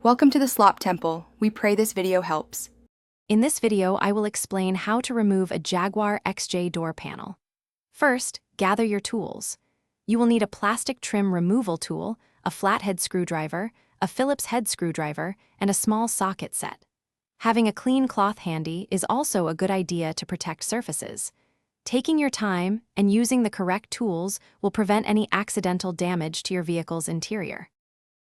Welcome to the Slop Temple. We pray this video helps. In this video, I will explain how to remove a Jaguar XJ door panel. First, gather your tools. You will need a plastic trim removal tool, a flathead screwdriver, a Phillips head screwdriver, and a small socket set. Having a clean cloth handy is also a good idea to protect surfaces. Taking your time and using the correct tools will prevent any accidental damage to your vehicle's interior.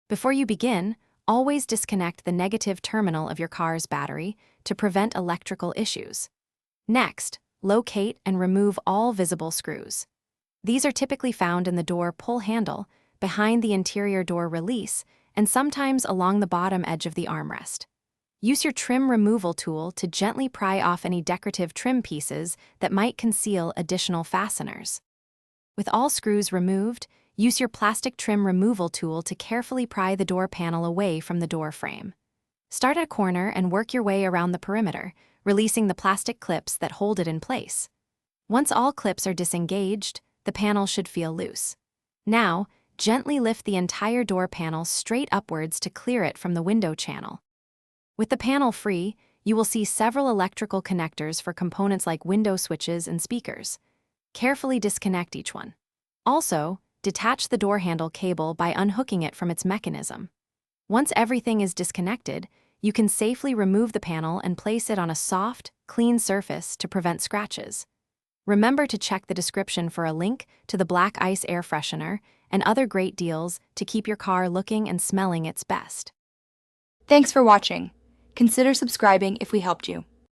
Before you begin, always disconnect the negative terminal of your car's battery to prevent electrical issues. Next, locate and remove all visible screws. These are typically found in the door pull handle, behind the interior door release, and sometimes along the bottom edge of the armrest. Use your trim removal tool to gently pry off any decorative trim pieces that might conceal additional fasteners. With all screws removed, use your plastic trim removal tool to carefully pry the door panel away from the door frame. Start at a corner and work your way around the perimeter, releasing the plastic clips that hold it in place. Once all clips are disengaged, the panel should feel loose. Now, gently lift the entire door panel straight upwards to clear it from the window channel. With the panel free, you will see several electrical connectors for components like window switches and speakers. Carefully disconnect each one. Also, detach the door handle cable by unhooking it from its mechanism. Once everything is disconnected, you can safely remove the panel and place it on a soft, clean surface to prevent scratches. Remember to check the description for a link to the Black Ice air freshener and other great deals to keep your car looking and smelling its best. Thanks for watching. Consider subscribing if we helped you.